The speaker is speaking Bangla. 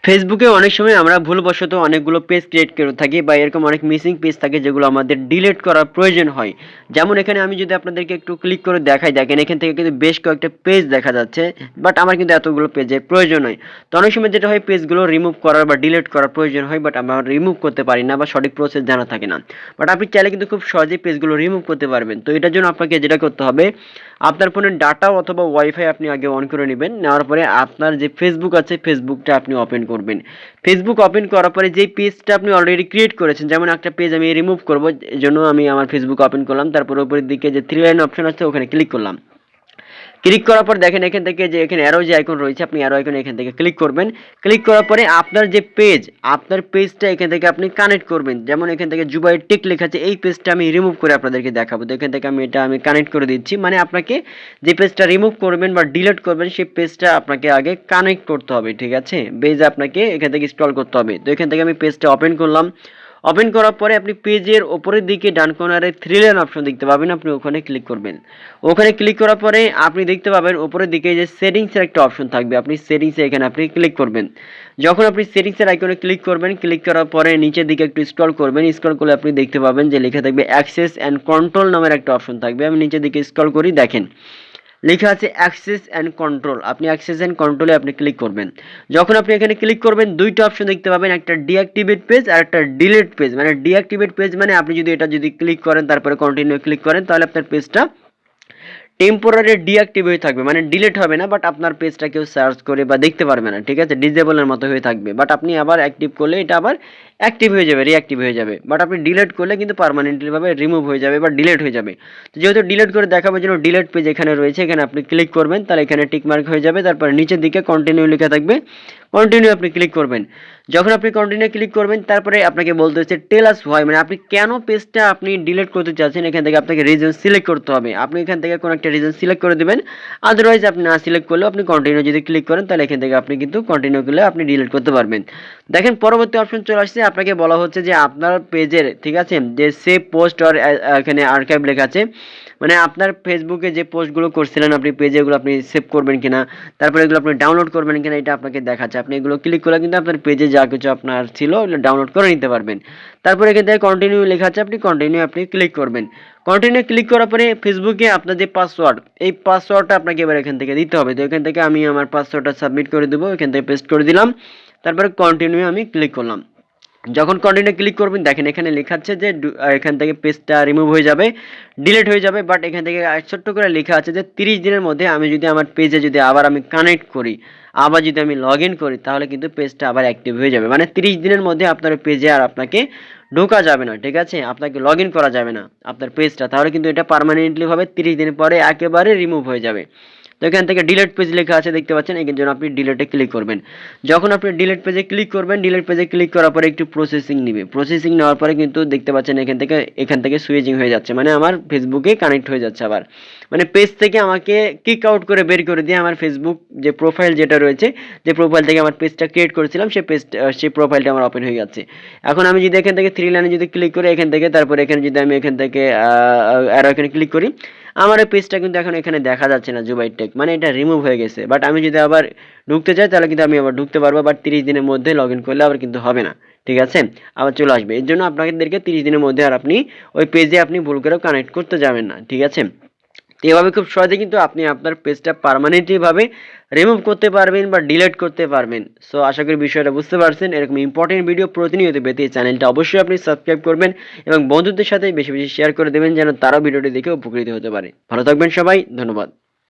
ফেসবুকে অনেক সময় আমরা ভুলবশত অনেকগুলো পেজ ক্রিয়েট করে থাকি বা এরকম অনেক মিসিং পেজ থাকে যেগুলো আমাদের ডিলিট করার প্রয়োজন হয়। যেমন এখানে আমি যদি আপনাদেরকে একটু ক্লিক করে দেখাই, দেখেন এখান থেকে কিন্তু বেশ কয়েকটা পেজ দেখা যাচ্ছে, বাট আমার কিন্তু এতগুলো পেজের প্রয়োজন হয়। তো অনেক সময় যেটা হয়, পেজগুলো রিমুভ করার বা ডিলিট করার প্রয়োজন হয়, বাট আমরা রিমুভ করতে পারি না বা সঠিক প্রসেস জানা থাকে না। বাট আপনি চাইলে কিন্তু খুব সহজেই পেজগুলো রিমুভ করতে পারবেন। তো এটার জন্য আপনাকে যেটা করতে হবে, আপনার ফোনের ডাটা অথবা ওয়াইফাই আপনি আগে অন করে নেবেন। নেওয়ার পরে আপনার যে ফেসবুক আছে ফেসবুকটা আপনি ওপেন করবেন। ফেসবুক ওপেন করার পরে যেই পেজটা আপনি অলরেডি ক্রিয়েট করেছেন, যেমন একটা পেজ আমি রিমুভ করব, এজন্য আমি আমার ফেসবুক ওপেন করলাম, তারপর উপরের দিকে যে থ্রি লাইন অপশন আছে ওখানে ক্লিক করলাম। ক্লিক করার পর দেখেন এখান থেকে যে এখানে অ্যারো যে আইকন রয়েছে, আপনি অ্যারো আইকনে এখান থেকে ক্লিক করবেন। ক্লিক করার পরে আপনার যে পেজ, আপনার পেজটা এখান থেকে আপনি কানেক্ট করবেন। যেমন এখান থেকে জুবাই টেক লেখা আছে, এই পেজটা আমি রিমুভ করে আপনাদেরকে দেখাবো। তো এখান থেকে আমি কানেক্ট করে দিচ্ছি। মানে আপনাকে যে পেজটা রিমুভ করবেন বা ডিলিট করবেন সেই পেজটা আপনাকে আগে কানেক্ট করতে হবে, ঠিক আছে? পেজে আপনাকে এখান থেকে স্ক্রল করতে হবে। তো এখান থেকে আমি পেজটা ওপেন করলাম। ওপেন করার পরে আপনি পেজের উপরের দিকে ডান কর্নারে থ্রি লাইন অপশন দেখতে পাবেন, আপনি ওখানে ক্লিক করবেন। ওখানে ক্লিক করার পরে আপনি দেখতে পাবেন উপরের দিকে যে সেটিংসের একটা অপশন থাকবে, আপনি সেটিংসে এখানে আপনি ক্লিক করবেন। যখন আপনি সেটিংসের আইকনে ক্লিক করবেন, ক্লিক করার পরে নিচের দিকে একটু স্ক্রল করবেন। স্ক্রল করলে আপনি দেখতে পাবেন যে লেখা থাকবে অ্যাক্সেস অ্যান্ড কন্ট্রোল নামের একটা অপশন থাকবে। আমি নিচের দিকে স্ক্রল করি, দেখেন লেখা আছে অ্যাক্সেস অ্যান্ড কন্ট্রোল। আপনি অ্যাক্সেস অ্যান্ড কন্ট্রোলে আপনি ক্লিক করবেন। যখন আপনি এখানে ক্লিক করবেন, দুইটা অপশন দেখতে পাবেন, একটা ডিঅ্যাক্টিভেট পেজ আর একটা ডিলিট পেজ। মানে ডিঅ্যাক্টিভেট পেজ মানে আপনি যদি এটা ক্লিক করেন, তারপরে কন্টিনিউ ক্লিক করেন, তাহলে আপনার পেজটা টেম্পোরারি ডিঅ্যাক্টিভ হয়ে থাকবে, মানে ডিলিট হবে না, বাট আপনার পেজটা কেউ সার্চ করে বা দেখতে পারবে না, ঠিক আছে? ডিসেবলের মতো হয়ে থাকবে। বাট আপনি আবার অ্যাক্টিভ করলে এটা আবার অ্যাক্টিভ হয়ে যাবে, রিঅ্যাক্টিভ হয়ে যাবে। বাট আপনি ডিলিট করলে কিন্তু পার্মানেন্টলি ভাবে রিমুভ হয়ে যাবে বা ডিলিট হয়ে যাবে। তো যেহেতু ডিলিট করে দেখাবার জন্য ডিলিট পেজ এখানে রয়েছে, এখানে আপনি ক্লিক করবেন, তাহলে এখানে টিক মার্ক হয়ে যাবে। তারপর নিচের দিকে কন্টিনিউ লেখা থাকবে, কন্টিনিউ আপনি ক্লিক করবেন। যখন আপনি কন্টিনিউ ক্লিক করবেন, তারপরে আপনাকে বলতে হচ্ছে টেল আস হোয়াই, মানে আপনি কেন পেজটা আপনি ডিলিট করতে চাচ্ছেন। এখান থেকে আপনাকে রিজন সিলেক্ট করতে হবে। আপনি এখান থেকে কোনো একটা রিজন সিলেক্ট করে দিবেন। আদারওয়াইজ আপনি না সিলেক্ট করলেও আপনি কন্টিনিউ যদি ক্লিক করেন, তাহলে এখান থেকে আপনি কিন্তু কন্টিনিউ করলে আপনি ডিলিট করতে পারবেন। দেখেন পরবর্তী অপশন চলে আসছে, আপনাকে বলা হচ্ছে যে আপনার পেজের, ঠিক আছে, যে সেভ পোস্ট আর এখানে আর্কাইভ লেখা আছে, মানে আপনার ফেসবুকে যে পোস্টগুলো করছিলেন আপনি পেজে, এগুলো আপনি সেভ করবেন কিনা, তারপরে এগুলো আপনি ডাউনলোড করবেন কিনা, এটা আপনাকে দেখাচ্ছে। আপনি এগুলো ক্লিক করলে কিন্তু আপনার পেজে যা কিছু আপনার ছিল ওগুলো ডাউনলোড করে নিতে পারবেন। তারপরে এখান থেকে কন্টিনিউ লেখা আছে, আপনি কন্টিনিউ আপনি ক্লিক করবেন। কন্টিনিউ ক্লিক করার পরে ফেসবুকে আপনার যে পাসওয়ার্ড, এই পাসওয়ার্ডটা আপনাকে এবার এখান থেকে দিতে হবে। তো এখান থেকে আমি আমার পাসওয়ার্ডটা সাবমিট করে দেবো, এখান থেকে পেস্ট করে দিলাম। তারপরে কন্টিনিউ আমি ক্লিক করলাম। যখন কন্টিনিউ ক্লিক করবেন, দেখেন এখানে লেখা আছে যে এখান থেকে পেজটা রিমুভ হয়ে যাবে, ডিলিট হয়ে যাবে। বাট এখান থেকে ছোট্ট করে লেখা আছে যে 30 দিনের মধ্যে আমি যদি আমার পেজে যদি আবার আমি কানেক্ট করি, আবার যদি আমি লগ ইন করি, তাহলে কিন্তু পেজটা আবার অ্যাক্টিভ হয়ে যাবে। মানে 30 দিনের মধ্যে আপনার পেজে আর আপনাকে ঢোকা যাবে না, ঠিক আছে? আপনাকে লগ ইন করা যাবে না আপনার পেজটা, তাহলে কিন্তু এটা পার্মানেন্টলি ভাবে 30 দিন পরে একেবারে রিমুভ হয়ে যাবে। তো এখান থেকে ডিলিট পেজ লেখা আছে দেখতে পাচ্ছেন, এর জন্য আপনি ডিলিটে ক্লিক করবেন। যখন আপনি ডিলিট পেজে ক্লিক করবেন, ডিলিট পেজে ক্লিক করার পরে একটু প্রসেসিং নেবে। প্রসেসিং নেওয়ার পরে কিন্তু দেখতে পাচ্ছেন এখান থেকে সুইচিং হয়ে যাচ্ছে, মানে আমার ফেসবুকে কানেক্ট হয়ে যাচ্ছে আবার। মানে পেজ থেকে আমাকে কিক আউট করে বের করে দিয়ে আমার ফেসবুক যে প্রোফাইল যেটা রয়েছে, যে প্রোফাইল থেকে আমার পেজটা ক্রিয়েট করেছিলাম, সেই প্রোফাইলটা আমার ওপেন হয়ে যাচ্ছে। এখন আমি যদি এখান থেকে থ্রি লাইনে যদি ক্লিক করি এখান থেকে, তারপরে এখানে যদি আমি এখান থেকে আরও এখানে ক্লিক করি, আমার এই পেজটা কিন্তু এখন এখানে দেখা যাচ্ছে না, জুবাই টেক, মানে এটা রিমুভ হয়ে গেছে। বাট আমি যদি আবার ঢুকতে চাই তাহলে কিন্তু আমি আবার ঢুকতে পারবো, বাট 30 দিনের মধ্যে লগ ইন করলে আবার কিন্তু হবে না, ঠিক আছে? আবার চলে আসবে। এর জন্য আপনাদেরকে 30 দিনের মধ্যে আর আপনি ওই পেজে আপনি ভুল করেও কানেক্ট করতে যাবেন না, ঠিক আছে? এভাবে খুব সহজে কিন্তু আপনি আপনার পেজটা পার্মানেন্টলি ভাবে রিমুভ করতে পারবেন বা ডিলিট করতে পারবেন। সো আশা করি বিষয়টা বুঝতে পারছেন। এরকম ইম্পর্টেন্ট ভিডিও প্রতিনিয়ত পেতে এই চ্যানেলটা অবশ্যই আপনি সাবস্ক্রাইব করবেন এবং বন্ধুদের সাথে বেশি বেশি শেয়ার করে দেবেন, যেন তারাও ভিডিওটি দেখে উপকৃত হতে পারে। ভালো থাকবেন সবাই, ধন্যবাদ।